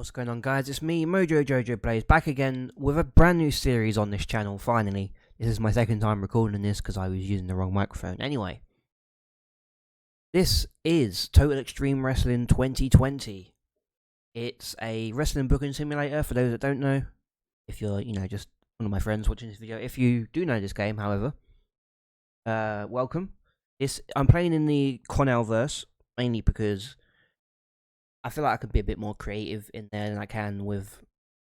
What's going on, guys? It's me, Mojo Jojo Plays, back again with a brand new series on this channel, finally. This is my second time recording this because I was using the wrong microphone. Anyway, this is Total Extreme Wrestling 2020. It's a wrestling booking simulator, for those that don't know. If you're, just one of my friends watching this video. If you do know this game, however, welcome. I'm playing in the Cornellverse, mainly because I feel like I could be a bit more creative in there than I can with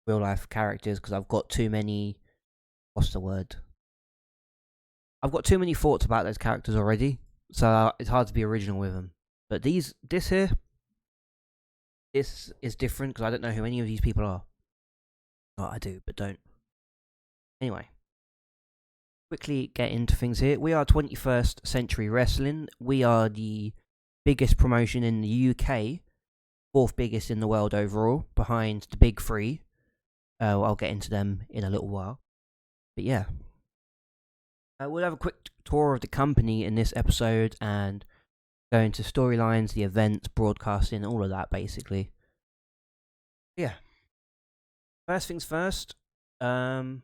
real life characters, because I've got too many. What's the word? I've got too many thoughts about those characters already, so it's hard to be original with them. But this is different because I don't know who any of these people are. Oh, I do, but don't. Anyway, quickly get into things here. We are 21st Century Wrestling. We are the biggest promotion in the UK. Fourth biggest in the world overall, behind the big three. I'll get into them in a little while. But yeah. We'll have a quick tour of the company in this episode and go into storylines, the events, broadcasting, all of that basically. Yeah. First things first. Brief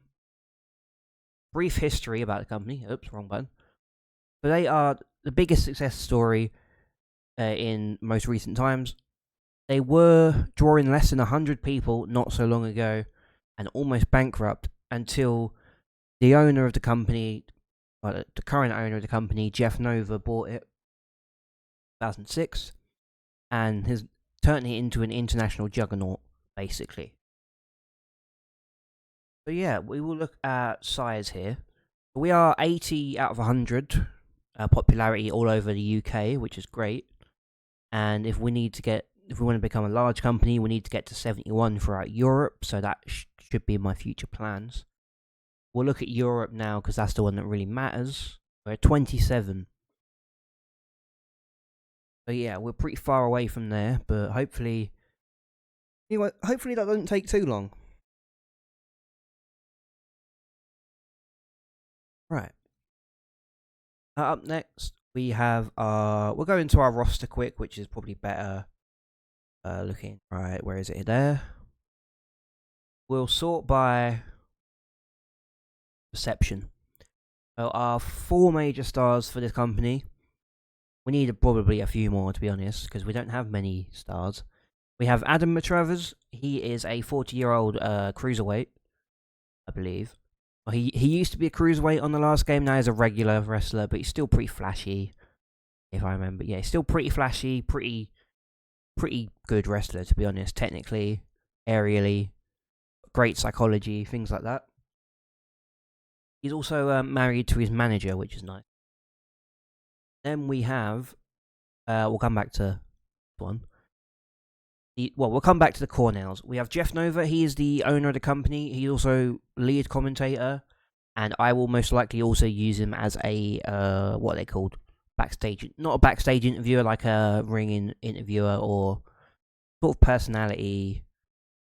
history about the company. Oops, wrong button. So they are the biggest success story in most recent times. They were drawing less than 100 people not so long ago and almost bankrupt until the owner of the company, the current owner of the company, Jeff Nova, bought it in 2006 and has turned it into an international juggernaut, basically. So yeah, we will look at size here. We are 80 out of 100 popularity all over the UK, which is great. And if we want to become a large company, we need to get to 71 throughout Europe, so that should be my future plans. We'll look at Europe now, because that's the one that really matters. We're at 27. So yeah, we're pretty far away from there, but hopefully that doesn't take too long. Right. Up next, we have we'll go into our roster quick, which is probably better looking. Right, where is it? There. We'll sort by perception. So our 4 major stars for this company. We need probably a few more, to be honest, because we don't have many stars. We have Adam Matravers. He is a 40-year-old cruiserweight, I believe. Well, he used to be a cruiserweight on the last game. Now he's a regular wrestler, but he's still pretty flashy, if I remember. Yeah, he's still pretty flashy, pretty good wrestler, to be honest. Technically, aerially, great psychology, things like that. He's also married to his manager, which is nice. Then we have, we'll come back to one. We'll come back to the Cornells. We have Jeff Nova. He is the owner of the company. He's also lead commentator, and I will most likely also use him as a what are they called? Backstage, not a backstage interviewer, like a ring interviewer or sort of personality,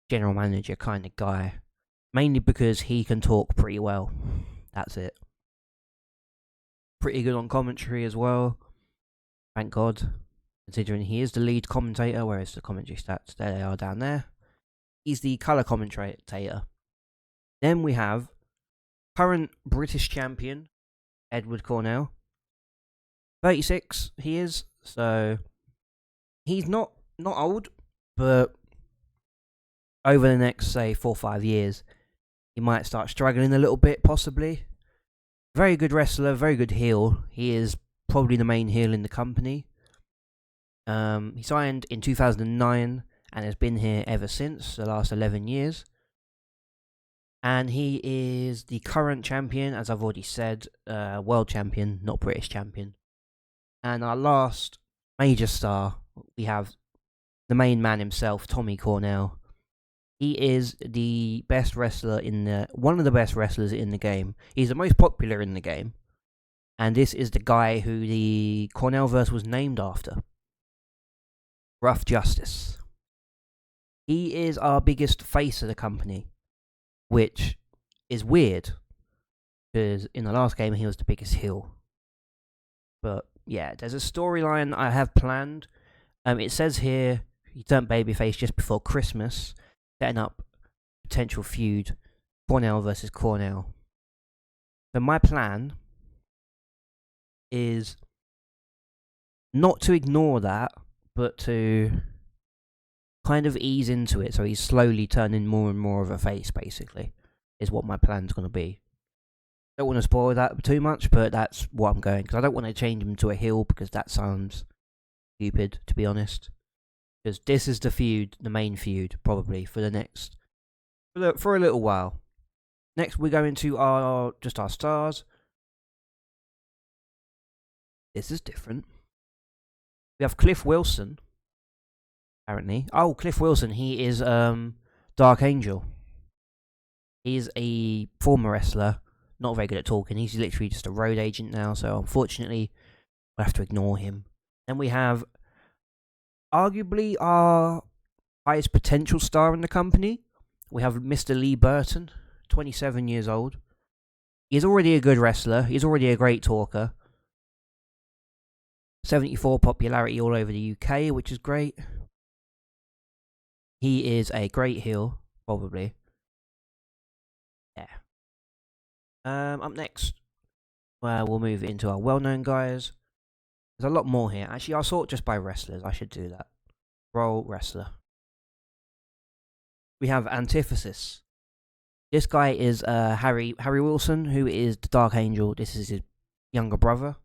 general manager kind of guy. Mainly because he can talk pretty well. That's it. Pretty good on commentary as well. Thank God. Considering he is the lead commentator, whereas the commentary stats, there they are down there. He's the colour commentator. Then we have current British champion, Edward Cornell. 36 he is, so he's not old, but over the next, say, 4 or 5 years, he might start struggling a little bit, possibly. Very good wrestler, very good heel. He is probably the main heel in the company. He signed in 2009 and has been here ever since, the last 11 years. And he is the current champion, as I've already said, world champion, not British champion. And our last major star, we have the main man himself, Tommy Cornell. He is the best wrestler one of the best wrestlers in the game. He's the most popular in the game. And this is the guy who the Cornellverse was named after. Rough Justice. He is our biggest face of the company, which is weird, because in the last game he was the biggest heel. But yeah, there's a storyline I have planned. It says here He turned babyface just before Christmas, setting up potential feud, Cornell versus Cornell. So my plan is not to ignore that, but to kind of ease into it, so he's slowly turning more and more of a face, basically, is what my plan's going to be. Don't want to spoil that too much, but that's what I'm going, because I don't want to change him to a heel, because that sounds stupid, to be honest. Because this is the feud, the main feud, probably, for the next, for a little while. Next, we're going to our stars. This is different. We have Cliff Wilson, apparently. Oh, Cliff Wilson, he is Dark Angel. He's a former wrestler, not very good at talking. He's literally just a road agent now, so unfortunately, we'll have to ignore him. Then we have arguably our highest potential star in the company. We have Mr. Lee Burton, 27 years old. He's already a good wrestler. He's already a great talker. 74 popularity all over the UK, which is great. He is a great heel, probably. Yeah. Up next, we'll move into our well-known guys. There's a lot more here. Actually, I'll sort just by wrestlers. I should do that. Role wrestler. We have Antithesis. This guy is Harry Wilson, who is the Dark Angel. This is his younger brother.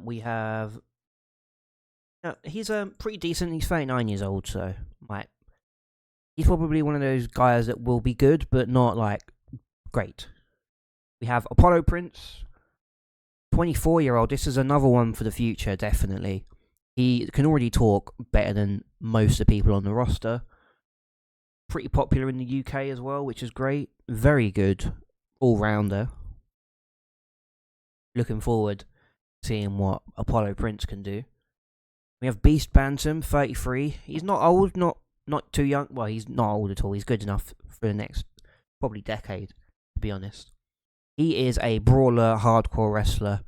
We have. He's pretty decent. He's 39 years old, so he's probably one of those guys that will be good, but not like great. We have Apollo Prince, 24-year-old. This is another one for the future, definitely. He can already talk better than most of the people on the roster. Pretty popular in the UK as well, which is great. Very good all-rounder. Looking forward to seeing what Apollo Prince can do. We have Beast Bantam, 33. He's not old, not too young. Well, he's not old at all. He's good enough for the next probably decade, to be honest. He is a brawler, hardcore wrestler,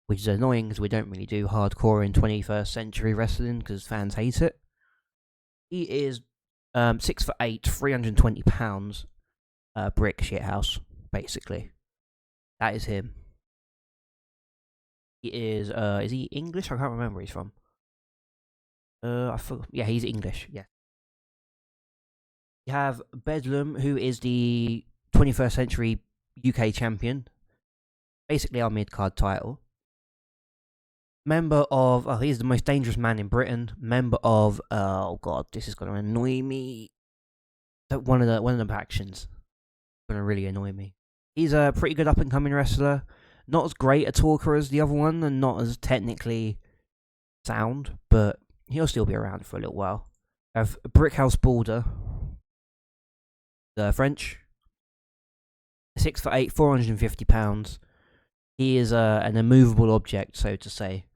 which is annoying because we don't really do hardcore in 21st century wrestling because fans hate it. He is 6'8", 320 pounds, brick shithouse, basically. That is him. He is he English? I can't remember where he's from. I forgot. Yeah, he's English, yeah. You have Bedlam, who is the 21st century UK champion. Basically our mid-card title. Member of, he's the most dangerous man in Britain. Member of, oh god, this is going to annoy me. One of the factions. Going to really annoy me. He's a pretty good up-and-coming wrestler. Not as great a talker as the other one, and not as technically sound, but he'll still be around for a little while. I have Brickhouse Boulder, the French. 6'8", 450 pounds. He is an immovable object, so to say.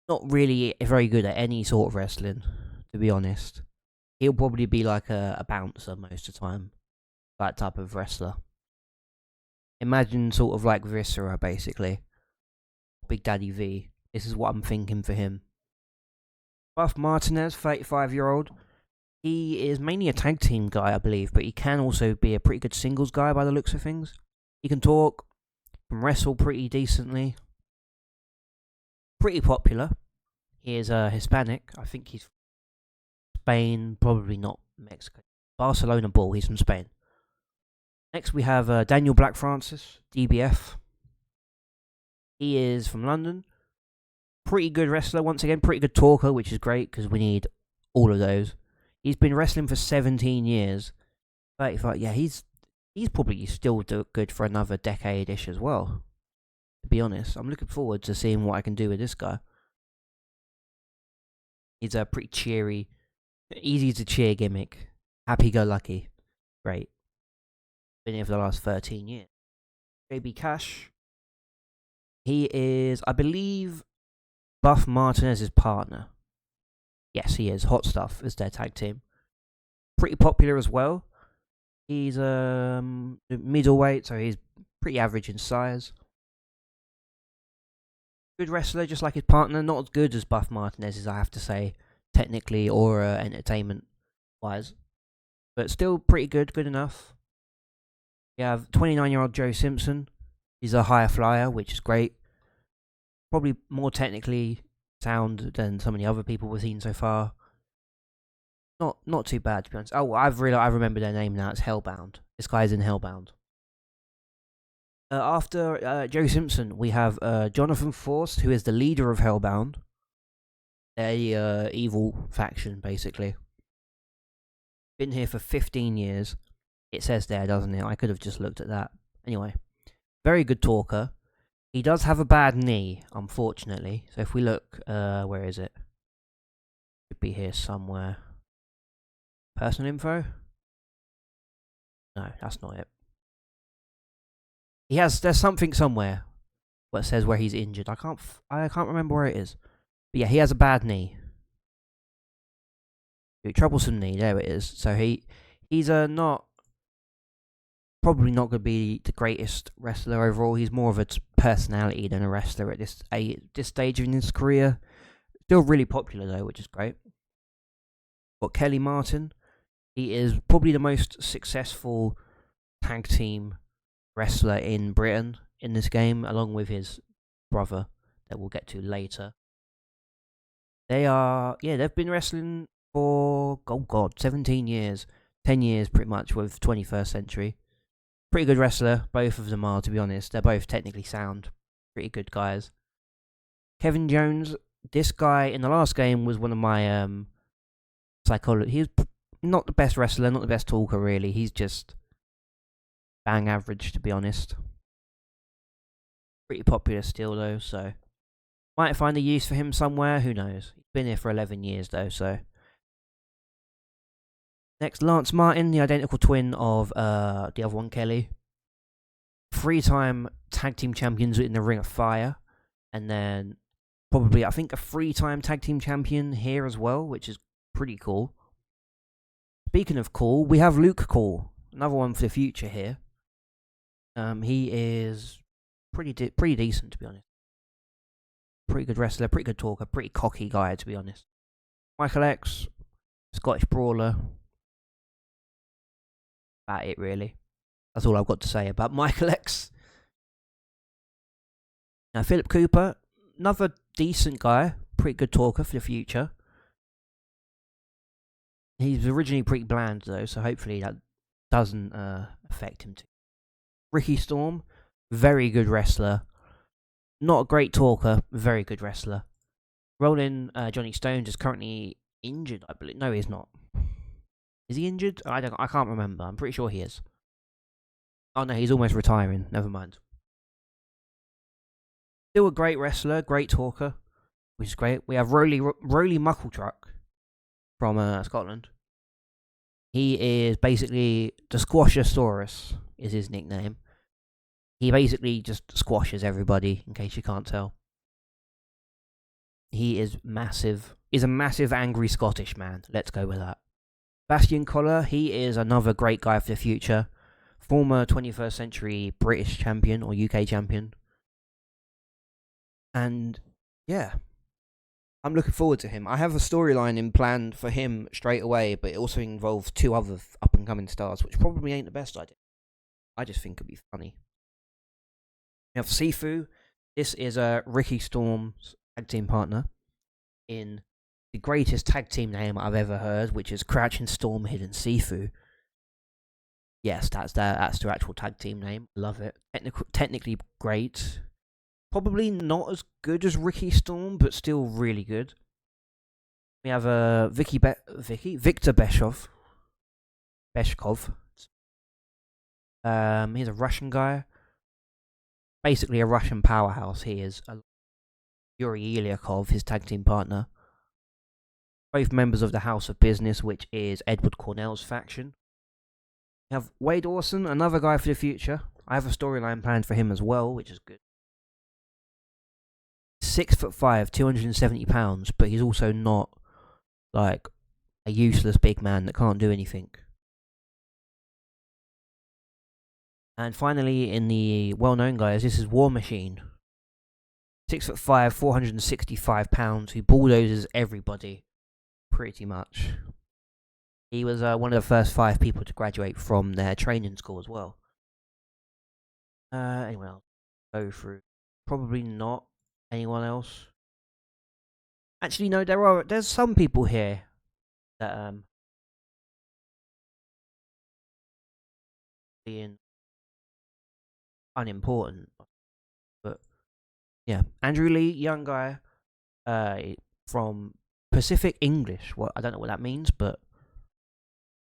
Not really very good at any sort of wrestling, to be honest. He'll probably be like a bouncer most of the time. That type of wrestler. Imagine sort of like Viscera, basically. Big Daddy V. This is what I'm thinking for him. Buff Martinez, 35-year-old. He is mainly a tag team guy, I believe, but he can also be a pretty good singles guy by the looks of things. He can talk, can wrestle pretty decently. Pretty popular. He is Hispanic. I think he's Spain, probably not Mexico. Barcelona Bull, he's from Spain. Next we have Daniel Black Francis, DBF. He is from London. Pretty good wrestler, once again, pretty good talker, which is great because we need all of those. He's been wrestling for 17 years. 35, yeah, he's probably still good for another decade-ish as well, to be honest. I'm looking forward to seeing what I can do with this guy. He's a pretty cheery, easy to cheer gimmick. Happy-go-lucky. Great. Been here for the last 13 years. JB Cash. He is, I believe, Buff Martinez's partner. Yes, he is. Hot Stuff is their tag team. Pretty popular as well. He's middleweight, so he's pretty average in size. Good wrestler, just like his partner. Not as good as Buff Martinez, I have to say, technically or entertainment wise, but still pretty good, good enough. You have 29-year-old Joe Simpson. He's a higher flyer, which is great. Probably more technically sound than some of the other people we've seen so far. Not too bad, to be honest. Oh, I remember their name now. It's Hellbound. This guy's in Hellbound. After Joe Simpson, we have Jonathan Forst, who is the leader of Hellbound. A evil faction, basically. Been here for 15 years. It says there, doesn't it? I could have just looked at that. Anyway, very good talker. He does have a bad knee, unfortunately. So if we look, where is it? Should be here somewhere. Personal info? No, that's not it. There's something somewhere that says where he's injured. I can't remember where it is. But yeah, he has a bad knee. Troublesome knee, there it is. So he's probably not going to be the greatest wrestler overall. He's more of a personality than a wrestler at this stage in his career. Still really popular though, which is great. Got Kelly Martin. He is probably the most successful tag team wrestler in Britain in this game, along with his brother that we'll get to later. They've been wrestling for 17 years, 10 years pretty much with 21st Century. Pretty good wrestler, both of them are, to be honest. They're both technically sound, pretty good guys. Kevin Jones, this guy in the last game was one of my psychology. He's not the best wrestler, not the best talker really. He's just bang average, to be honest. Pretty popular still though, so might find a use for him somewhere, who knows. He's been here for 11 years though, so. Next, Lance Martin, the identical twin of the other one, Kelly. 3-time tag team champions in the Ring of Fire. And then probably, I think, a 3-time tag team champion here as well, which is pretty cool. Speaking of cool, we have Luke Cole, another one for the future here. He is pretty decent, to be honest. Pretty good wrestler, pretty good talker, pretty cocky guy, to be honest. Michael X, Scottish brawler. About it, really. That's all I've got to say about Michael X. Now, Philip Cooper, another decent guy, pretty good talker for the future. He's originally pretty bland, though, so hopefully that doesn't affect him too. Ricky Storm, very good wrestler. Not a great talker, very good wrestler. Roland Johnny Stones is currently injured, I believe. No, he's not. Is he injured? I can't remember. I'm pretty sure he is. Oh no, he's almost retiring. Never mind. Still a great wrestler, great talker, which is great. We have Roly Muckletruck from Scotland. He is basically the Squashosaurus, is his nickname. He basically just squashes everybody, in case you can't tell. He is massive. He's a massive angry Scottish man. Let's go with that. Bastian Collar, he is another great guy for the future. Former 21st Century British champion or UK champion. And yeah, I'm looking forward to him. I have a storyline in plan for him straight away, but it also involves 2 other up and coming stars, which probably ain't the best idea. I just think it'd be funny. We have Sifu. This is Ricky Storm's tag team partner in the greatest tag team name I've ever heard, which is Crouching Storm Hidden Sifu. Yes, that's their actual tag team name. Love it. Technically great. Probably not as good as Ricky Storm, but still really good. We have Victor Beshkov. He's a Russian guy. Basically a Russian powerhouse. He is Yuri Ilyakov, his tag team partner. Both members of the House of Business, which is Edward Cornell's faction. We have Wade Orson, another guy for the future. I have a storyline planned for him as well, which is good. 6'5", 270 pounds, but he's also not like a useless big man that can't do anything. And finally, in the well-known guys, this is War Machine. 6'5", 465 pounds, who bulldozes everybody, pretty much. He was one of the first 5 people to graduate from their training school as well. Anyone else? Go through. Probably not anyone else. Actually, no. There's some people here that being unimportant, but yeah, Andrew Lee, young guy, from Pacific English. Well, I don't know what that means, but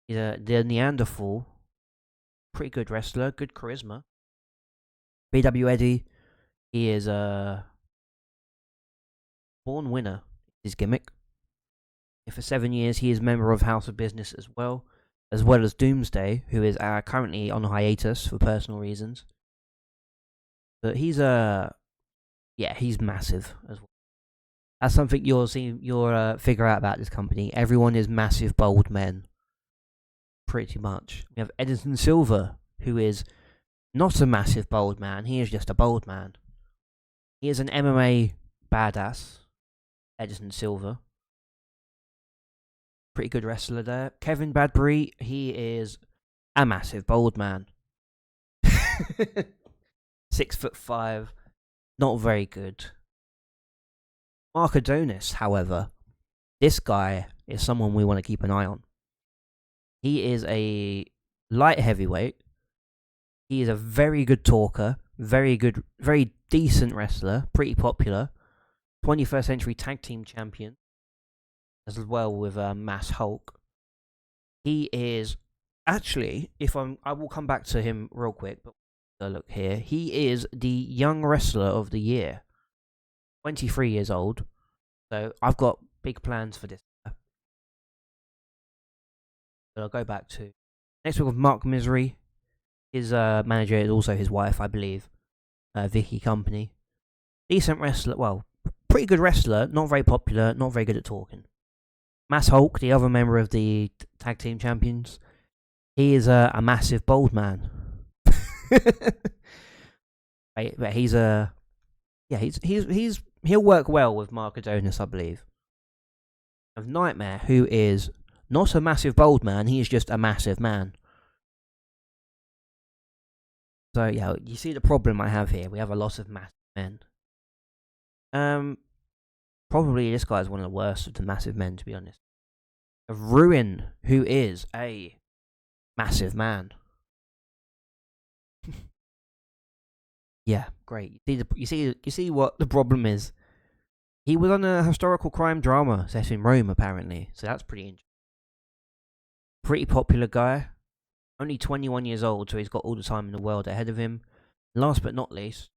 he's the Neanderthal. Pretty good wrestler, good charisma. BW Eddie, he is a born winner. His gimmick. For 7 years, he is a member of House of Business as well as Doomsday, who is currently on hiatus for personal reasons. But he's he's massive as well. That's something you'll figure out about this company. Everyone is massive, bold men. Pretty much. We have Edison Silva, who is not a massive, bold man. He is just a bold man. He is an MMA badass. Edison Silva. Pretty good wrestler there. Kevin Badbury, he is a massive, bold man. 6'5", not very good. Mark Adonis, however, this guy is someone we want to keep an eye on. He is a light heavyweight. He is a very good talker, very decent wrestler, pretty popular. 21st Century Tag Team Champion, as well with Mass Hulk. He is actually, I will come back to him real quick, but look here. He is the Young Wrestler of the Year. 23 years old. So I've got big plans for this. But I'll go back to next week with Mark Misery. His manager is also his wife, I believe. Vicky Company. Decent wrestler. Well, pretty good wrestler. Not very popular. Not very good at talking. Mass Hulk, the other member of the Tag Team Champions. He is a massive, bold man. But he's he'll work well with Mark Adonis, I believe. Of Nightmare, who is not a massive, bold man. He is just a massive man. So yeah, you see the problem I have here. We have a lot of massive men. Probably this guy's one of the worst of the massive men, to be honest. Of Ruin, who is a massive man. Yeah, great. You see what the problem is. He was on a historical crime drama set in Rome, apparently. So that's pretty interesting. Pretty popular guy. Only 21 years old, so he's got all the time in the world ahead of him. Last but not least,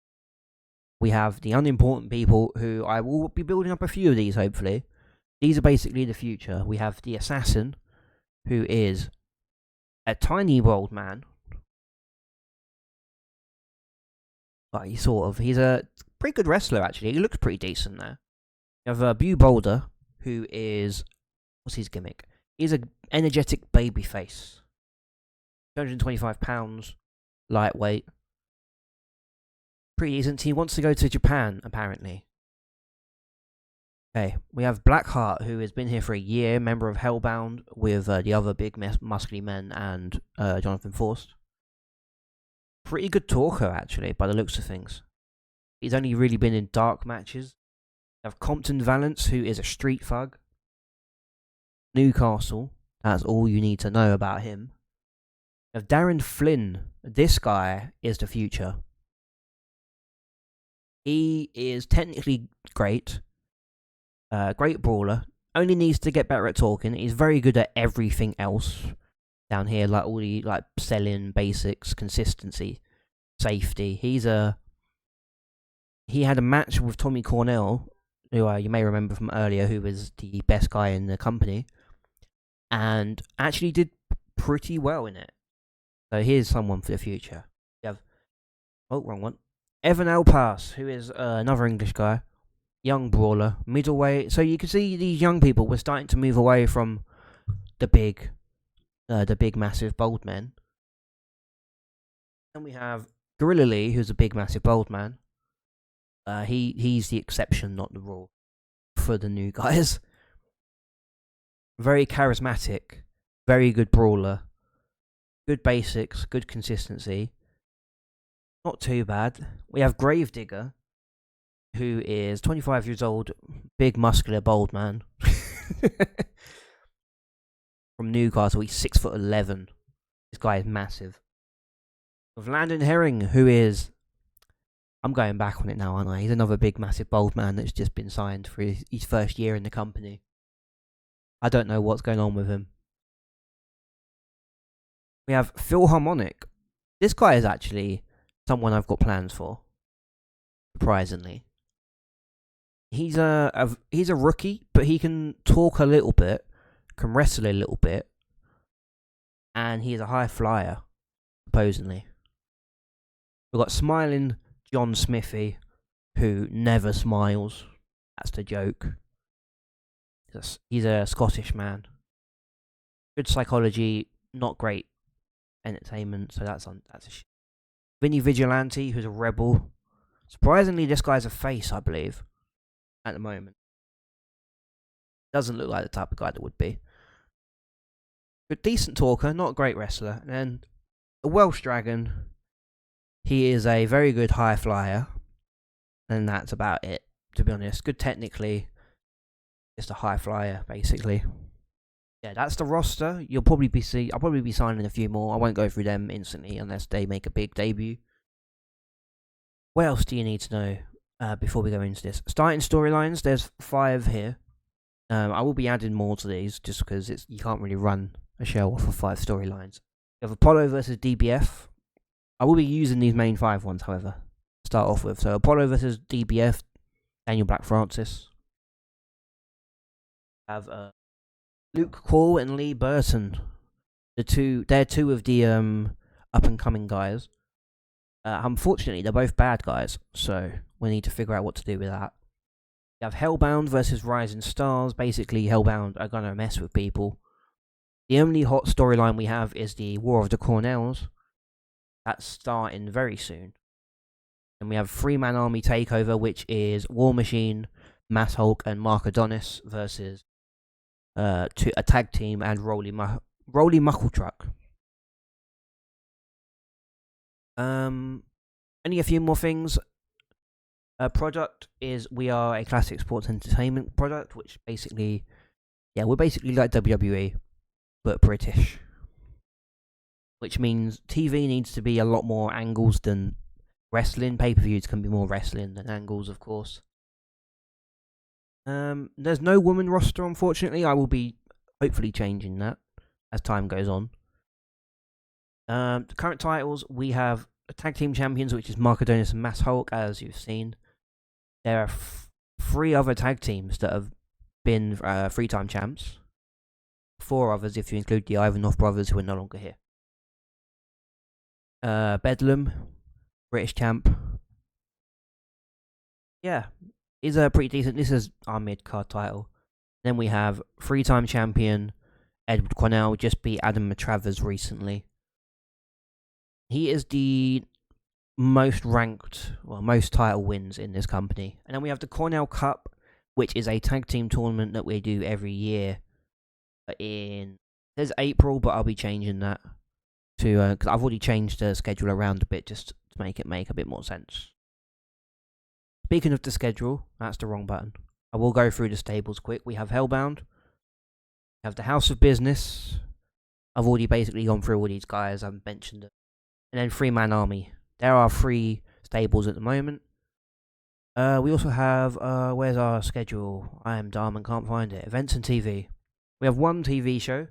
we have the unimportant people, who I will be building up a few of these, hopefully. These are basically the future. We have the Assassin, who is a tiny, bold man. But he's a pretty good wrestler, actually. He looks pretty decent there. You have Bu Boulder, who is, what's his gimmick? He's an energetic babyface. 225 pounds, lightweight. Pretty decent. He wants to go to Japan, apparently. Okay, we have Blackheart, who has been here for a year, member of Hellbound, with the other big muscly men and Jonathan Forst. Pretty good talker, actually, by the looks of things. He's only really been in dark matches. We have Compton Valance, who is a street thug. Newcastle, that's all you need to know about him. We have Darren Flynn. This guy is the future. He is technically great. Great brawler. Only needs to get better at talking. He's very good at everything else down here, like all the selling basics, consistency, safety. He had a match with Tommy Cornell, who you may remember from earlier, who was the best guy in the company, and actually did pretty well in it. So here's someone for the future. You have, wrong one. Evan Alpas, who is another English guy, young brawler, middleweight. So you can see these young people were starting to move away from the big, massive, bold men. Then we have Gorilla Lee, who's a big, massive, bold man. He's the exception, not the rule, for the new guys. Very charismatic, very good brawler, good basics, good consistency. Not too bad. We have Gravedigger, who is 25 years old, big, muscular, bold man. From Newcastle, he's 6'11". This guy is massive. With Landon Herring, who is... I'm going back on it now, aren't I? He's another big, massive, bold man that's just been signed for his first year in the company. I don't know what's going on with him. We have Philharmonic. This guy is actually someone I've got plans for. Surprisingly. He's a rookie, but he can talk a little bit, can wrestle a little bit, and he is a high flyer, supposedly. We've got Smiling John Smithy, who never smiles. That's the joke. He's a Scottish man. Good psychology, not great entertainment, so that's a shit. Vinny Vigilante, who's a rebel. Surprisingly, this guy's a face, I believe, at the moment. Doesn't look like the type of guy that would be. But decent talker, not a great wrestler. And then a Welsh Dragon. He is a very good high flyer. And that's about it, to be honest. Good technically. Just a high flyer, basically. Yeah, that's the roster. I'll probably be signing a few more. I won't go through them instantly unless they make a big debut. What else do you need to know before we go into this? Starting storylines, there's 5 here. I will be adding more to these just because you can't really run a show off of 5 storylines. You have Apollo versus DBF. I will be using these main 5 ones, however, to start off with. So Apollo versus DBF, Daniel Black Francis. Have Luke Cole and Lee Burton. They're two of the up and coming guys. Unfortunately, they're both bad guys, so we need to figure out what to do with that. You have Hellbound versus Rising Stars. Basically, Hellbound are gonna mess with people. The only hot storyline we have is the War of the Cornells. That's starting very soon. And we have 3-man army takeover, which is War Machine, Mass Hulk, and Mark Adonis versus a tag team and Rolly Muckle Truck. Only a few more things. Product is we are a classic sports entertainment product, which basically, we're basically like WWE, but British. Which means TV needs to be a lot more angles than wrestling. Pay-per-views can be more wrestling than angles, of course. There's no woman roster, unfortunately. I will be hopefully changing that as time goes on. The current titles, we have tag team champions, which is Mark Adonis and Mass Hulk, as you've seen. There are 3 other tag teams that have been 3-time champs. 4 others, if you include the Ivanov brothers, who are no longer here. Bedlam, British champ. Yeah, is pretty decent. This is our mid-card title. Then we have 3-time champion Edward Cornell, just beat Adam Matravers recently. He is the most ranked, most title wins in this company. And then we have the Cornell Cup, which is a tag team tournament that we do every year. There's April, but I'll be changing that to because I've already changed the schedule around a bit just to make it make a bit more sense. Speaking of the schedule, that's the wrong button. I will go through the stables quick. We have Hellbound. We have the House of Business. I've already basically gone through all these guys. I've mentioned it. And then 3-man army. There are 3 stables at the moment. We also have, where's our schedule? I am dumb and can't find it. Events and TV. We have 1 TV show,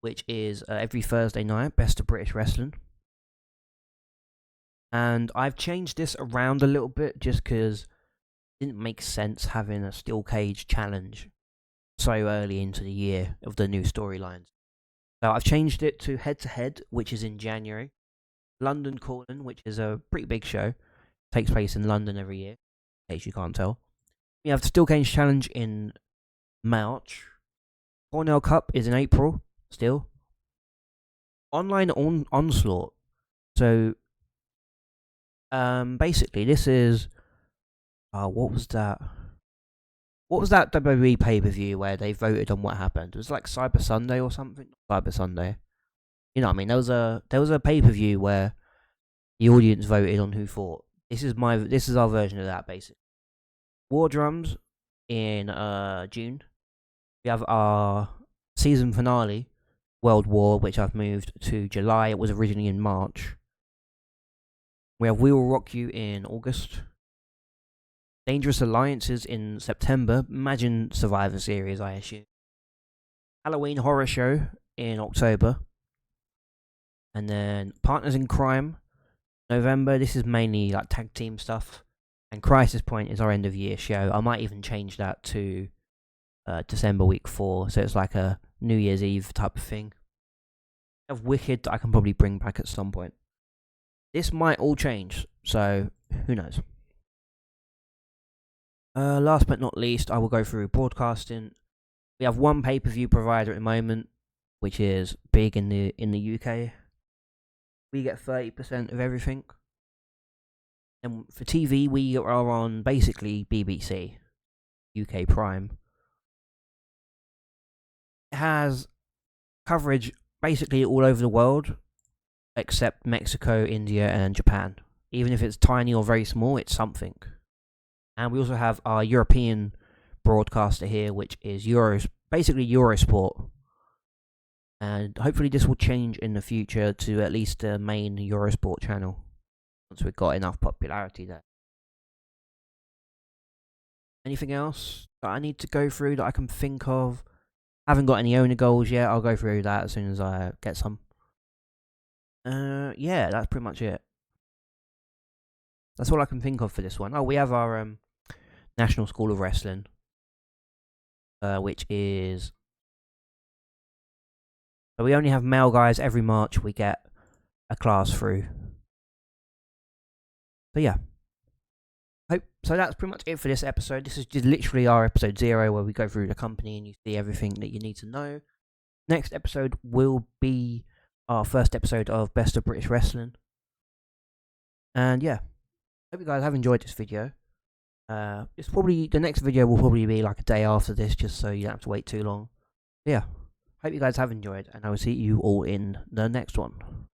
which is every Thursday night, Best of British Wrestling. And I've changed this around a little bit just because it didn't make sense having a steel cage challenge so early into the year of the new storylines. So I've changed it to Head to Head, which is in January. London Calling, which is a pretty big show. Takes place in London every year, in case you can't tell. We have the Steel Cage Challenge in March. Cornell Cup is in April, still. Online Onslaught. So, basically, this is What was that? What was that WWE pay-per-view where they voted on what happened? It was like Cyber Sunday or something. Cyber Sunday. You know what I mean? There was a pay-per-view where the audience voted on who fought. This is our version of that, basically. War Drums in June. We have our season finale, World War, which I've moved to July. It was originally in March. We have We Will Rock You in August. Dangerous Alliances in September. Imagine Survivor Series, I assume. Halloween Horror Show in October. And then Partners in Crime, November. This is mainly like tag team stuff. And Crisis Point is our end of year show. I might even change that to December week 4. So it's like a New Year's Eve type of thing. I have Wicked that I can probably bring back at some point. This might all change. So who knows? Last but not least, I will go through broadcasting. We have one pay-per-view provider at the moment, which is big in the UK. We get 30% of everything. And for TV, we are on basically BBC, UK Prime. It has coverage basically all over the world, except Mexico, India, and Japan. Even if it's tiny or very small, it's something. And we also have our European broadcaster here, which is basically Eurosport. And hopefully this will change in the future to at least the main Eurosport channel, once we've got enough popularity there. Anything else that I need to go through that I can think of? I haven't got any owner goals yet. I'll go through that as soon as I get some. Yeah, that's pretty much it. That's all I can think of for this one. Oh, we have our National School of Wrestling, which is... So we only have male guys. Every March we get a class through. So yeah. So that's pretty much it for this episode. This is just literally our episode 0, where we go through the company and you see everything that you need to know. Next episode will be our first episode of Best of British Wrestling. And yeah, hope you guys have enjoyed this video. The next video will probably be like a day after this, just so you don't have to wait too long. Yeah, hope you guys have enjoyed, and I will see you all in the next one.